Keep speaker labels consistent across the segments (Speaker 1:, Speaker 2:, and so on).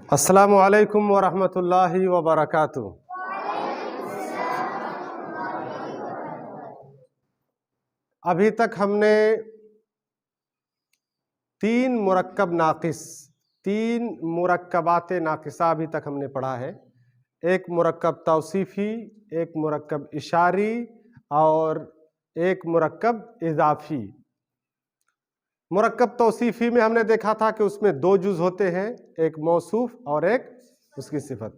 Speaker 1: अस्सलामु अलैकुम वरहमतुल्लाहि वबरकातुहू। अभी तक हमने तीन मुरक्कबात नाक़िसा अभी तक हमने पढ़ा है। एक मुरक्कब तौसीफ़ी, एक मुरक्कब इशारी और एक मुरक्कब इज़ाफ़ी। मुरक्कब तौसीफ़ी में हमने देखा था कि उसमें दो जुज़ होते हैं, एक मौसूफ़ और एक उसकी सिफ़त।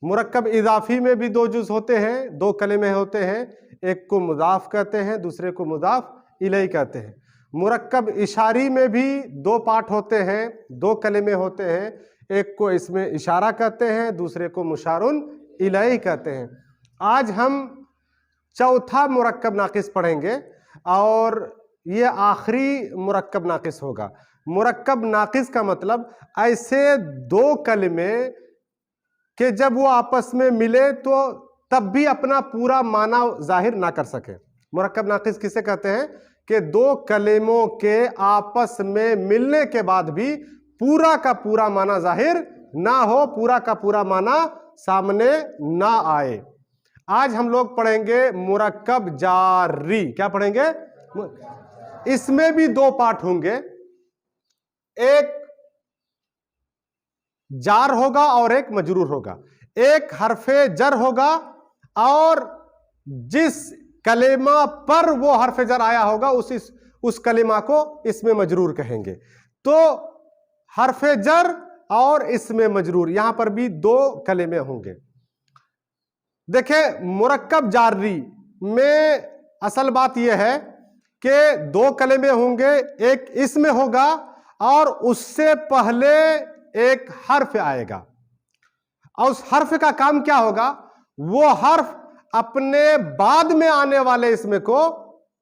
Speaker 1: मुरक्कब इज़ाफ़ी में भी दो जुज़ होते हैं, दो कलिमे होते हैं, एक को मुज़ाफ़ कहते हैं, दूसरे को मुज़ाफ़ इलैहि कहते हैं। मुरक्कब इशारी में भी दो पार्ट होते हैं, दो कलिमे होते हैं, एक को इसमें इशारा कहते हैं, दूसरे को मुशारुन इलैहि कहते हैं। आज हम चौथा मुरक्कब नाक़िस पढ़ेंगे और ये आखिरी मुरक्कब नाक़िस होगा। मुरक्कब नाक़िस का मतलब ऐसे दो कलिमे कि जब वो आपस में मिले तो तब भी अपना पूरा माना जाहिर ना कर सके। मुरक्कब नाक़िस किसे कहते हैं कि दो कलिमों के आपस में मिलने के बाद भी पूरा का पूरा माना जाहिर ना हो, पूरा का पूरा माना सामने ना आए। आज हम लोग पढ़ेंगे मुरक्कब जारी। क्या पढ़ेंगे? इसमें भी दो पार्ट होंगे, एक जार होगा और एक मजरूर होगा। एक हरफे जर होगा और जिस कलेमा पर वो हरफे जर आया होगा उस कलेमा को इसमें मजरूर कहेंगे। तो हरफे जर और इसमें मजरूर, यहां पर भी दो कलेमे होंगे। देखिए, मुरक्कब जारी में असल बात यह है कि दो कलेमे होंगे, एक इसमें होगा और उससे पहले एक हर्फ आएगा और उस हर्फ का काम क्या होगा? वो हर्फ अपने बाद में आने वाले इसमें को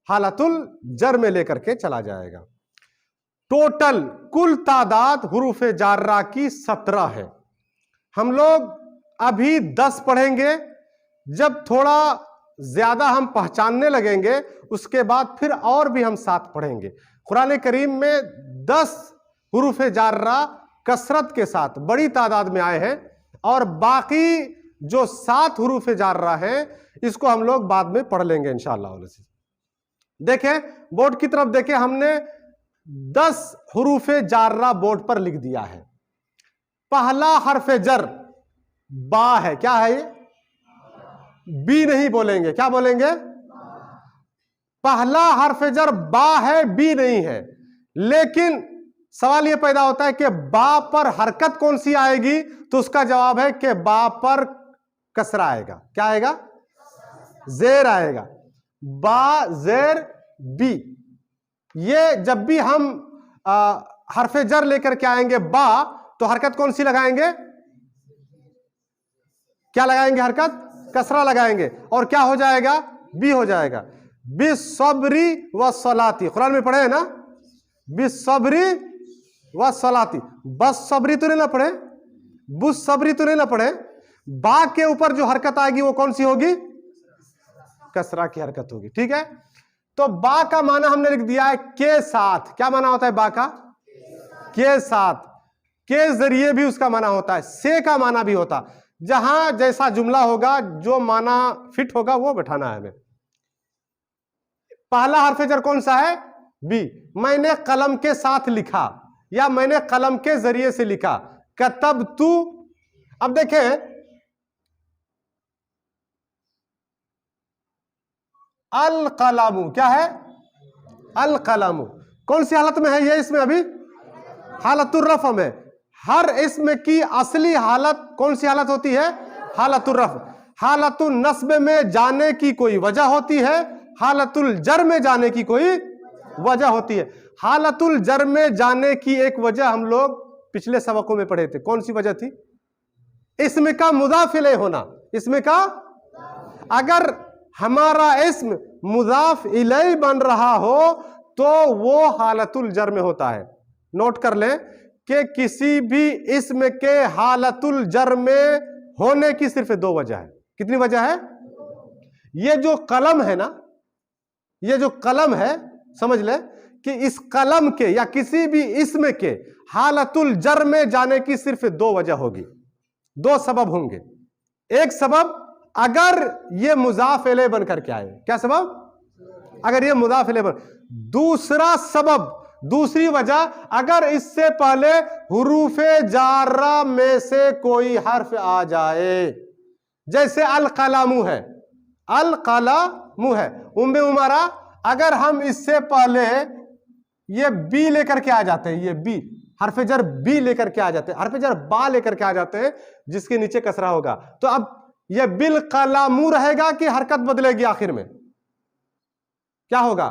Speaker 1: हालतुल जर में लेकर के चला जाएगा। टोटल कुल तादाद हुरूफे जार्रा की 17 है। हम लोग अभी 10 पढ़ेंगे। जब थोड़ा ज्यादा हम पहचानने लगेंगे उसके बाद फिर और भी हम 7 पढ़ेंगे। कुरान करीम में 10 हुरूफे जार्रा कसरत के साथ बड़ी तादाद में आए हैं और बाकी जो 7 हुरूफे जार्रा हैं इसको हम लोग बाद में पढ़ लेंगे इंशाअल्लाह। देखें बोर्ड की तरफ देखें, हमने 10 हुरूफे जार्रा बोर्ड पर लिख दिया है। पहला हरफे जर बा है। क्या है ये? बी नहीं बोलेंगे, क्या बोलेंगे? पहला हरफे जर बा है, बी नहीं है। लेकिन सवाल यह पैदा होता है कि बा पर हरकत कौन सी आएगी? तो उसका जवाब है कि बा पर कसरा आएगा। क्या आएगा? जेर आएगा। बा जेर बी। ये जब भी हम हरफे जर लेकर के आएंगे बा, तो हरकत कौन सी लगाएंगे? क्या लगाएंगे? हरकत कसरा लगाएंगे और क्या हो जाएगा? बी हो जाएगा। बिस्सब्री व सलाती, कुरान में पढ़े है ना? बिस्सब्री व सलाती। बस सबरी तो नहीं ना पढ़े, बुस सबरी तो नहीं ना पढ़े। बा के ऊपर जो हरकत आएगी वो कौन सी होगी? कसरा की हरकत होगी। ठीक है, तो बा का माना हमने लिख दिया है के साथ। क्या माना होता है बा का? के साथ। के जरिए भी उसका माना होता है, से का माना भी होता। जहां जैसा जुमला होगा, जो माना फिट होगा वो बैठाना है हमें। पहला हरफ जर कौन सा है? बी। मैंने कलम के साथ लिखा या मैंने कलम के जरिए से लिखा, कतब तू। अब देखें, अल कलमु क्या है? अल कलमु कौन सी हालत में है ये? इसमें अभी हालतुर रफ़ में। हर इसम की असली हालत कौन सी हालत होती है? हालतुर रफ़। हालतुल नस्ब में जाने की कोई वजह होती है, हालतुल जर में जाने की कोई वजह होती है। हालतुल जर में जाने की एक वजह हम लोग पिछले सबकों में पढ़े थे। कौन सी वजह थी? इसम का मुज़ाफ़ इलैहि होना। इसम का, अगर हमारा इस्म मुज़ाफ़ इलैहि बन रहा हो तो वो हालतुल जर में होता है। नोट कर लें कि किसी भी इस्म के हालतुल जर में होने की सिर्फ 2 वजह है। कितनी वजह है? ये जो कलम है ना, ये जो कलम है, समझ ले कि इस कलम के या किसी भी इसम के हालतुल जर में जाने की सिर्फ दो वजह होगी, दो सबब होंगे। एक सबब अगर ये मुजाफ इलैह बन करके आए, क्या सबब? अगर ये मुजाफ इलैह बन। दूसरा सबब, दूसरी वजह, अगर इससे पहले हुरूफे जारा में से कोई हर्फ आ जाए, जैसे अल कलामु है, अल कलामु है, उम्मे उमरा, अगर हम इससे पहले ये बी लेकर के आ जाते हैं, ये बी हर्फ जर बी लेकर के आ जाते हैं, हर्फ जर बा लेकर के आ जाते हैं जिसके नीचे कसरा होगा, तो अब ये बिल कलामु रहेगा कि हरकत बदलेगी? आखिर में क्या होगा?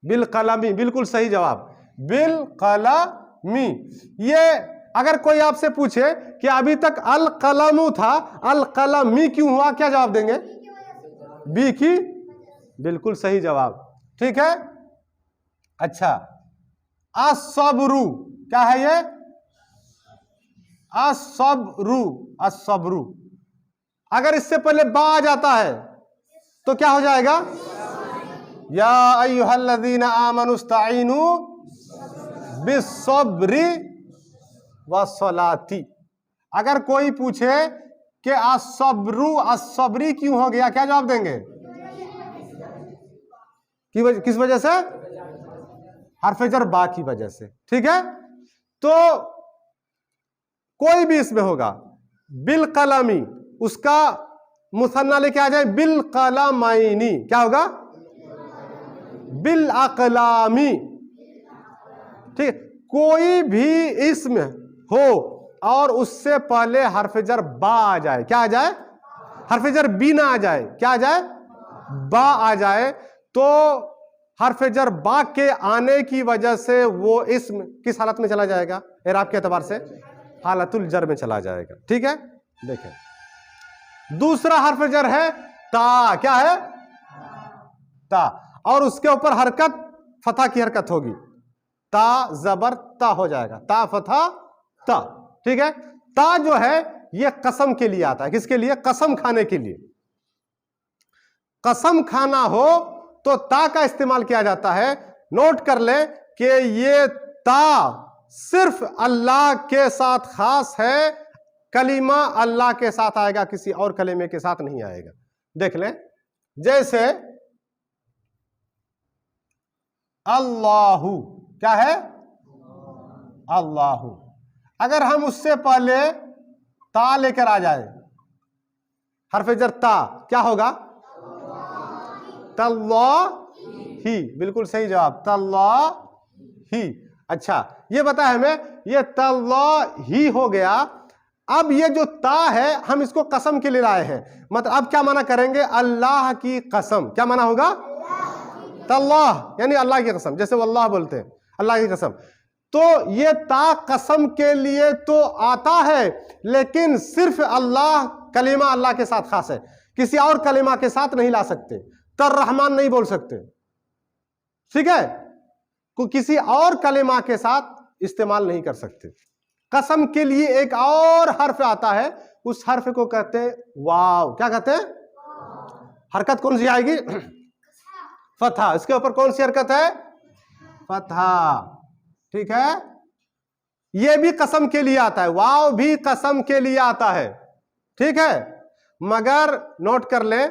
Speaker 1: बिल कलामी, बिल्कुल सही जवाब, बिल कलामी। ये अगर कोई आपसे पूछे कि अभी तक अल कलामु था, अल कलामी क्यों हुआ, क्या जवाब देंगे? बी की, बिल्कुल सही जवाब, ठीक है। अच्छा, असब्रु, क्या है ये? असब्रु, असब्रु, अगर इससे पहले बा आ जाता है तो क्या हो जाएगा? या अय्युहल्लज़ीना आमनुस्तईनु बिस्सब्रि वस्सलाती। अगर कोई पूछे कि असब्रु असब्री क्यों हो गया, क्या जवाब देंगे? किस वजह से? हर्फ जर बा की वजह से, ठीक है। तो कोई भी इसमें होगा, बिल कलामी, उसका मुसन्ना लेके आ जाए, बिल कलामाइनी, क्या होगा? बिल अकलामी, ठीक। कोई भी इसम हो और उससे पहले हर्फ जर बा आ जाए, क्या आ जाए? हर्फ जर बी ना आ जाए, क्या आ जाए? बा आ जाए, तो हर्फ जर बा के आने की वजह से वो इसम किस हालत में चला जाएगा? एराब के एतबार से हालतुल जर में चला जाएगा, ठीक है। देखें, दूसरा हर्फ जर है ता, क्या है? ता, और उसके ऊपर हरकत फतह की हरकत होगी, ता जबर ता हो जाएगा, ता फतह ता, ठीक है। ता जो है ये कसम के लिए आता है, किसके लिए? कसम खाने के लिए। कसम खाना हो तो ता का इस्तेमाल किया जाता है। नोट कर ले कि ये ता सिर्फ अल्लाह के साथ खास है, कलीमा अल्लाह के साथ आएगा, किसी और कलीमे के साथ नहीं आएगा। देख ले, जैसे अल्लाहु, क्या है? अल्लाहु, अगर हम उससे पहले ता लेकर आ जाए, हर्फ जर ता, क्या होगा? तल्लाही, बिल्कुल सही जवाब, तल्लाही। अच्छा, ये बता हमें, ये तल्लाही हो गया। अब ये जो ता है हम इसको कसम के लिए लाए हैं, मतलब अब क्या माना करेंगे? अल्लाह की कसम, क्या माना होगा? तल्लाह यानी अल्लाह की कसम, जैसे वल्लाह बोलते हैं, अल्लाह की कसम। तो ये ता कसम के लिए तो आता है, लेकिन सिर्फ अल्लाह, कलीमा अल्लाह के साथ खास है, किसी और कलीमा के साथ नहीं ला सकते। तर रहमान नहीं बोल सकते, ठीक है, को किसी और कलीमा के साथ इस्तेमाल नहीं कर सकते। कसम के लिए एक और हर्फ आता है, उस हर्फ को कहते हैं वाव, क्या कहते हैं? हरकत कौन सी आएगी? फतहा। इसके ऊपर कौन सी हरकत है? फतहा, ठीक है। यह भी कसम के लिए आता है, वाव भी कसम के लिए आता है, ठीक है। मगर नोट कर ले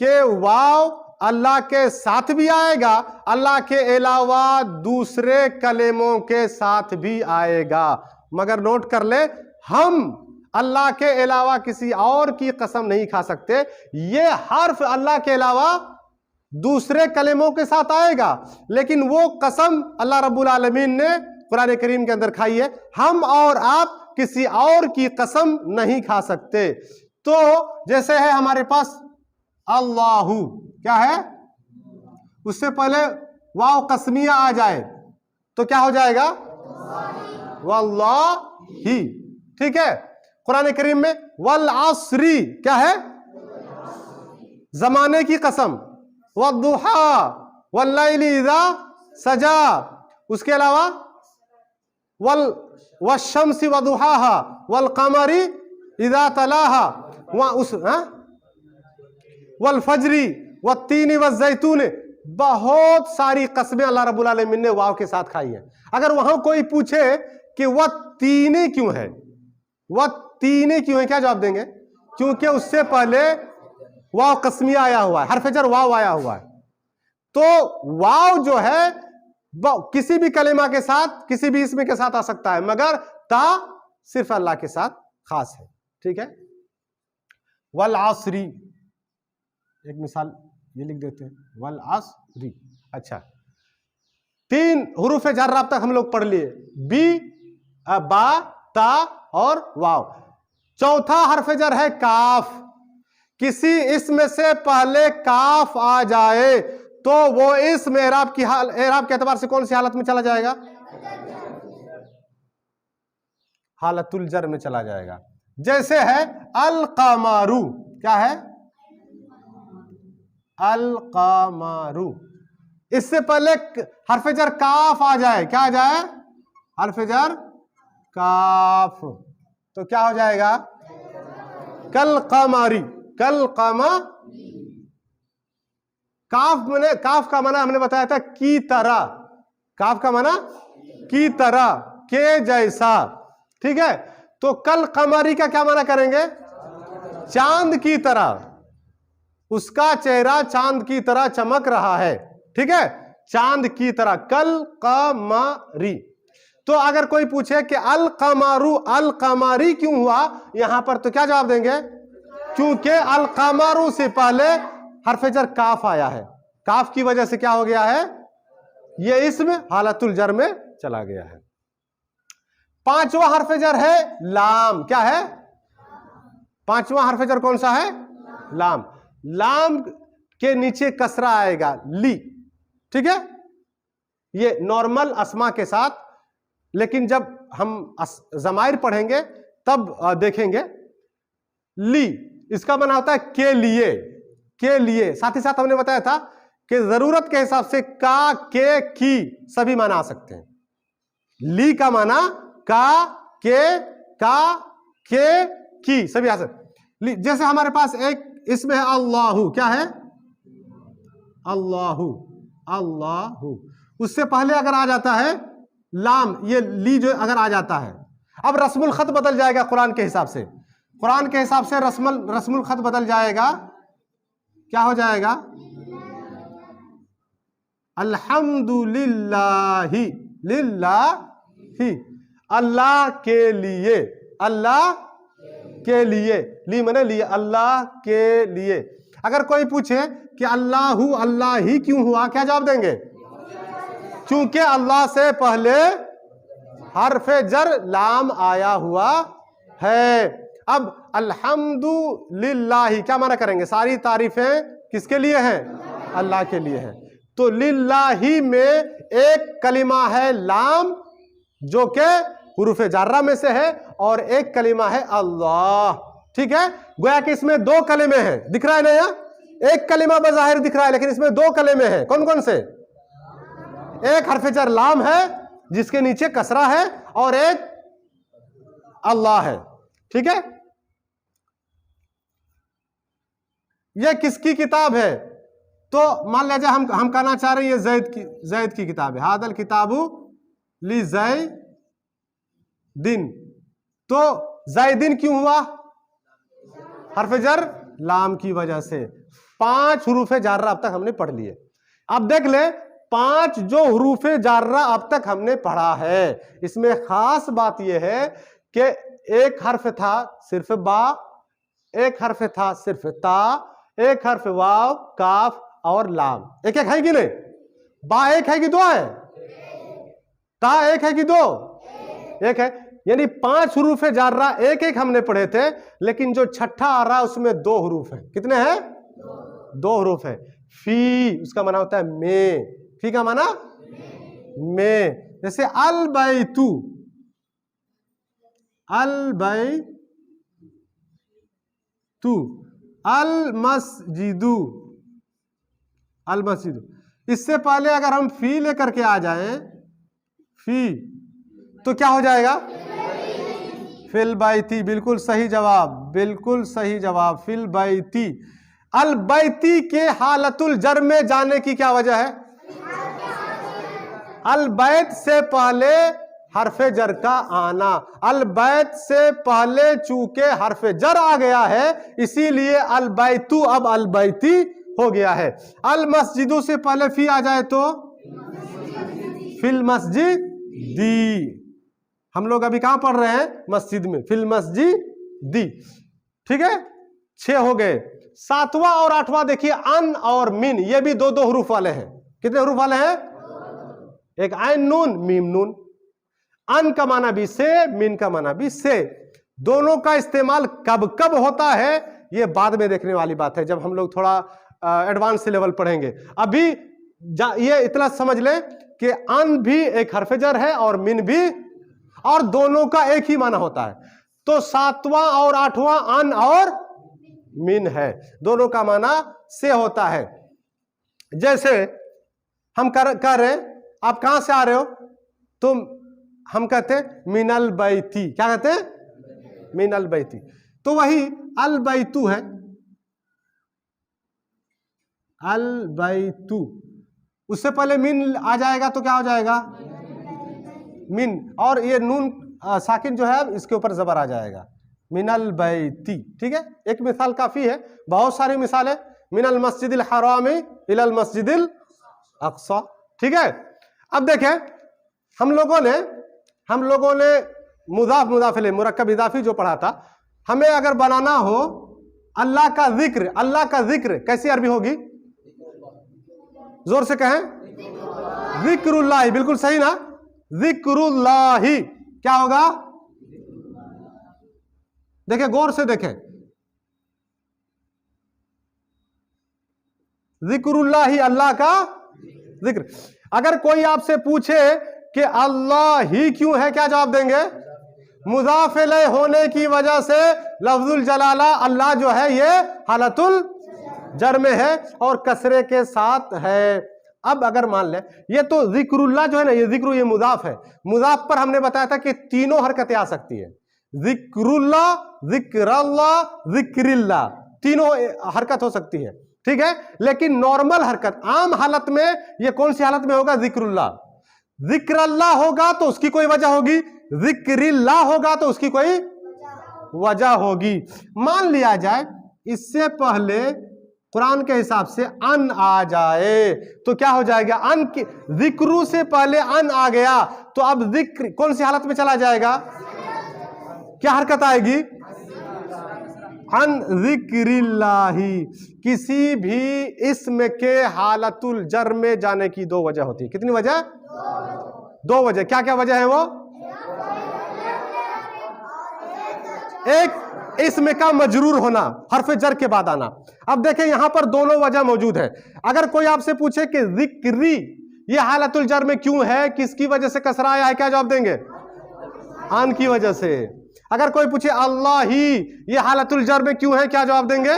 Speaker 1: कि वाव अल्लाह के साथ भी आएगा, अल्लाह के अलावा दूसरे कलेमों के साथ भी आएगा। मगर नोट कर ले, हम अल्लाह के अलावा किसी और की कसम नहीं खा सकते। ये हर्फ अल्लाह के अलावा दूसरे कलेमों के साथ आएगा, लेकिन वो कसम अल्लाह रब्बुल आलमीन ने कुरान करीम के अंदर खाई है। हम और आप किसी और की कसम नहीं खा सकते। तो जैसे है हमारे पास अल्लाहु, क्या है? उससे पहले वाव कसमिया आ जाए तो क्या हो जाएगा? वल्लाही, ठीक है। कुरान करीम में वल अस्री, क्या है? जमाने की कसम, वद्दुहा वल्लैली इज़ा सजा, उसके अलावा वश्शम्सी वदुहाहा वल कमरी इज़ा तलाहा, वहां उस वल फजरी वत्तीनी वज़ैतून, बहुत सारी कस्में अल्लाह रब्बुल आलमीन ने वाव के साथ खाई है। अगर वहां कोई पूछे कि वह तीने क्यों है, वह तीने क्यों है, क्या जवाब देंगे? क्योंकि उससे पहले वाव कस्मिया आया हुआ है, हरफ जर वाव आया हुआ है। तो वाव जो है किसी भी कलेमा के साथ, किसी भी इसम के साथ आ सकता है, मगर ता सिर्फ अल्लाह के साथ खास है। ठीक है। वल आसरी, एक मिसाल ये लिख देते हैं, वल आसरी। अच्छा, 3 हुरूफ जर अब तक हम लोग पढ़ लिए, बी, बा, ता और वाव। चौथा हरफ जर है काफ। किसी इसम से पहले काफ आ जाए तो वो इसम एराब की एराब के एतबार से कौन सी हालत में चला जाएगा? हालतुल जर में चला जाएगा। जैसे है अल कमारू, क्या है? अल कमारू। इससे पहले हरफ जर काफ आ जाए, क्या आ जाए? हरफ जर काफ, तो क्या हो जाएगा? कल कमारी, कल कमा। काफ का माना हमने बताया था की तरह, काफ का माना की तरह, के जैसा। ठीक है। तो कल कमारी का क्या माना करेंगे? चांद की तरह, उसका चेहरा चांद की तरह चमक रहा है। ठीक है, चांद की तरह, कल कमारी। तो अगर कोई पूछे कि अल कमारू अल कमारी क्यों हुआ यहां पर, तो क्या जवाब देंगे? क्योंकि अल कमारू से पहले हरफ जर काफ आया है, काफ की वजह से क्या हो गया है? ये इसमें हालतुल जर में चला गया है। 5वां हरफ जर है लाम। क्या है? 5वां हरफ जर कौन सा है? लाम। लाम के नीचे कसरा आएगा, ली। ठीक है, ये नॉर्मल अस्मा के साथ, लेकिन जब हम जमाइर पढ़ेंगे तब देखेंगे। ली इसका माना होता है के लिए, के लिए। साथ ही साथ हमने बताया था कि जरूरत के हिसाब से का, के, की सभी माना आ सकते हैं। ली का माना का, के, की सभी आ सकते। जैसे हमारे पास एक इसमें है अल्लाहु। क्या है? अल्लाहु, अल्लाहु। उससे पहले अगर आ जाता है लाम, ये ली जो अगर आ जाता है, अब रस्मुल खत बदल जाएगा कुरान के हिसाब से। कुरान के हिसाब से रस्मुल खत बदल जाएगा। क्या हो जाएगा? अल्हम्दुलिल्लाहि, लिल्लाहि, अल्लाह के लिए, अल्लाह के लिए। ली मने लिए, अल्लाह के लिए। अगर कोई पूछे कि अल्लाहु अल्लाह ही क्यों हुआ, क्या जवाब देंगे? क्योंकि अल्लाह से पहले हरफ जर लाम आया हुआ है। अब अल्हम्दुलिल्लाह क्या माना करेंगे? सारी तारीफें किसके लिए हैं? अल्लाह के लिए है। तो लिल्लाही में एक कलिमा है लाम जो कि हुरूफ जार्रा में से है, और एक कलिमा है अल्लाह। ठीक है, गोया कि इसमें 2 कलिमे हैं। दिख रहा है ना यहाँ? एक कलिमा बज़ाहिर दिख रहा है, लेकिन इसमें 2 कलिमे हैं। कौन कौन से? एक हरफ जर लाम है जिसके नीचे कसरा है, और एक अल्लाह है। ठीक है, यह किसकी किताब है? तो मान लीजिए हम कहना चाह रहे हैं ये जैद की किताब है। हादल किताबु ली जैदिन। तो जैदिन क्यों हुआ? हरफ जर लाम की वजह से। 5 हुरूफ जार्रा अब तक हमने पढ़ लिए। अब देख ले 5 जो हुरूफ जार्रा अब तक हमने पढ़ा है, इसमें खास बात यह है कि एक हर्फ था सिर्फ बा, एक हर्फ था सिर्फ ता, एक हर्फ वाव, काफ और लाम। एक एक है कि नहीं? बा एक है कि 2 है? ता एक है कि 2? एक है। यानी 5 हुरूफ जार्रा एक एक हमने पढ़े थे, लेकिन जो छठा आ रहा है उसमें 2 हुरूफ है। कितने हैं? 2 हुरूफ है। फी उसका माना होता है में, फी का माना में। जैसे अल बैतु, अल बैतु, अल मस्जिदु, अल मस्जिदु। इससे पहले अगर हम फी लेकर के आ जाएं, फी, तो क्या हो जाएगा? फिल बैती। बिल्कुल सही जवाब, बिल्कुल सही जवाब, फिल बैती। अल बैती के हालतुल जर में जाने की क्या वजह है? अल बैत से पहले हरफे जर का आना। अल बैत से पहले चूंकि हरफे जर आ गया है इसीलिए अल बैतू अब अल बैती हो गया है। अल मस्जिदों से पहले फी आ जाए तो फिल मस्जिद दी। हम लोग अभी कहां पढ़ रहे हैं? मस्जिद में। फिल मस्जिद दी, ठीक है। 6 हो गए। 7वां और 8वां देखिए, अन और मिन, ये भी दो हरूफ वाले हैं। कितने हरूफ वाले हैं? एक आइन नून मीम नून। अन का माना भी से, मिन का माना भी से। दोनों का इस्तेमाल कब कब होता है ये बाद में देखने वाली बात है, जब हम लोग थोड़ा एडवांस लेवल पढ़ेंगे। अभी ये इतना समझ लें कि अन भी एक हरफ जर है और मिन भी, और दोनों का एक ही माना होता है। तो 7वां और 8वां अन और मिन है, दोनों का माना से होता है। जैसे हम कह रहे हैं, आप कहां से आ रहे हो? तो हम कहते हैं मिनल बैती। क्या कहते हैं? मिनल बैती। तो वही अल बैतू है, अल बैतू। उससे पहले मिन आ जाएगा तो क्या हो जाएगा? मिन। और ये नून साकिन जो है इसके ऊपर जबर आ जाएगा, मिनल बैती। ठीक है, एक मिसाल काफी है, बहुत सारी मिसालें। मिनल मस्जिदिल हरामी इलल मस्जिदिल अक्सा। ठीक है, अब देखें हम लोगों ने मुदाफ मुदाफिले मुरक्कब इजाफी जो पढ़ा था। हमें अगर बनाना हो अल्लाह का जिक्र कैसी अरबी होगी? जोर से कहें, जिक्रुल्लाही। बिल्कुल सही ना, जिक्रुल्लाही। क्या होगा? देखें, गौर से देखें, जिक्रुल्लाही, अल्लाह का जिक्र। अगर कोई आपसे पूछे कि अल्लाह ही क्यों है, क्या जवाब देंगे? मुज़ाफ इलैह होने की वजह से लफ्जुल जलाला अल्लाह जो है ये हालतुल जर में है और कसरे के साथ है। अब अगर मान ले ये तो जिक्रुल्लाह जो है ना, ये जिक्र, ये मुज़ाफ है। मुज़ाफ पर हमने बताया था कि तीनों हरकतें आ सकती है, जिक्रुल्लाह, जिक्रल्लाह, जिक्रिल्लाह, तीनों हरकत हो सकती है। ठीक है, लेकिन नॉर्मल हरकत आम हालत में ये कौन सी हालत में होगा? जिक्रुल्लाह। जिक्रल्लाह होगा तो उसकी कोई वजह होगी, जिक्रिल्लाह होगा तो उसकी कोई वजह होगी। मान लिया जाए इससे पहले कुरान के हिसाब से अन आ जाए तो क्या हो जाएगा? अन की जिक्रू से पहले अन आ गया तो अब जिक्र कौन सी हालत में चला जाएगा? क्या हरकत आएगी? अन जिक्रिल्लाही। किसी भी इस्म के हालतुल जर में जाने की दो वजह होती है। कितनी वजह? दो वजह। क्या क्या वजह है वो? एक इस्म का मजरूर होना, हरफ जर के बाद आना। अब देखें यहां पर दोनों वजह मौजूद है। अगर कोई आपसे पूछे कि जिक्री ये हालतुल जर में क्यों है, किसकी वजह से कसरा आया है, क्या जवाब देंगे? आन की वजह से। अगर कोई पूछे अल्लाह ही ये हालतुल जर में क्यों है, क्या जवाब देंगे?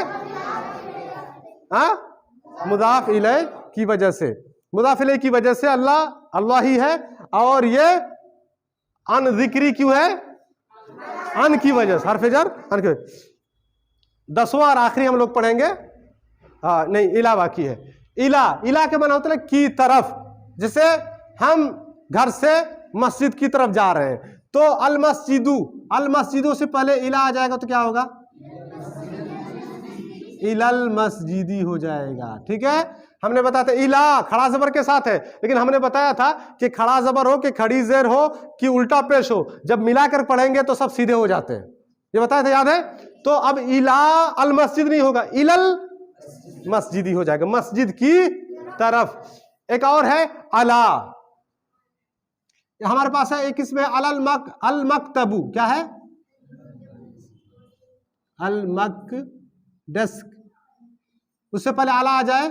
Speaker 1: मुदाफ इलैह की वजह से। मुदाफ इलैह की वजह से अल्लाह ही है, और ये अन जिक्री क्यों है? अन की वजह से, हरफ जर अन की। 10वां और आखिरी हम लोग पढ़ेंगे, नहीं इला बाकी है। इला के माना होता है की तरफ। जैसे हम घर से मस्जिद की तरफ जा रहे हैं तो अल मस्जिदू से पहले इला आ जाएगा तो क्या होगा? इलल मस्जिदी हो जाएगा। ठीक है, हमने बताया था इला खड़ा जबर के साथ है, लेकिन हमने बताया था कि खड़ा जबर हो कि खड़ी जेर हो कि उल्टा पेश हो, जब मिलाकर पढ़ेंगे तो सब सीधे हो जाते हैं। ये बताया था, याद है? तो अब इला अल मस्जिद नहीं होगा, इलल मस्जिदी हो जाएगा, मस्जिद की तरफ। एक और है अला, हमारे पास है एक इसमें अल मकतबू। क्या है? अल मक डेस्क, उससे पहले अला आ जाए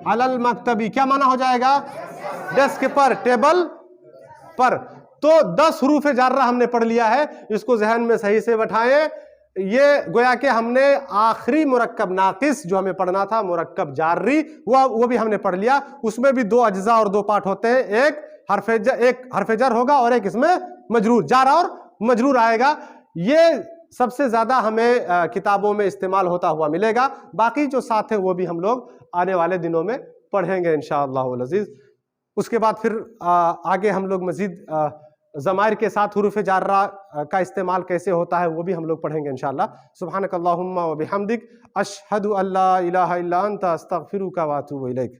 Speaker 1: अलल मकतबी, क्या माना हो जाएगा? डेस्क पर, टेबल पर। तो 10 हरूफ जार्रा हमने पढ़ लिया है, इसको जहन में सही से बैठाएं। ये गोया के हमने आखिरी मुरक्कब नाकिस जो हमें पढ़ना था, मुरक्कब जार्री, वो भी हमने पढ़ लिया। उसमें भी 2 अज्जा और 2 पार्ट होते हैं, एक हरफ जर होगा और एक इसमें मजरूर, जार और मजरूर आएगा। ये सबसे ज़्यादा हमें किताबों में इस्तेमाल होता हुआ मिलेगा। बाकी जो 7 है वो भी हम लोग आने वाले दिनों में पढ़ेंगे इंशाअल्लाह अज़ीज़। उसके बाद फिर आगे हम लोग मज़ीद ज़माइर के साथ हुरूफ़ जार्रा का इस्तेमाल कैसे होता है वो भी हम लोग पढ़ेंगे इंशाअल्लाह। सुब्हानकल्लाहुम्मा व बिहम्दिक अशहदु अल्ला इलाहा इल्ला अंता अस्तगफिरुका व अतूबु इलैक।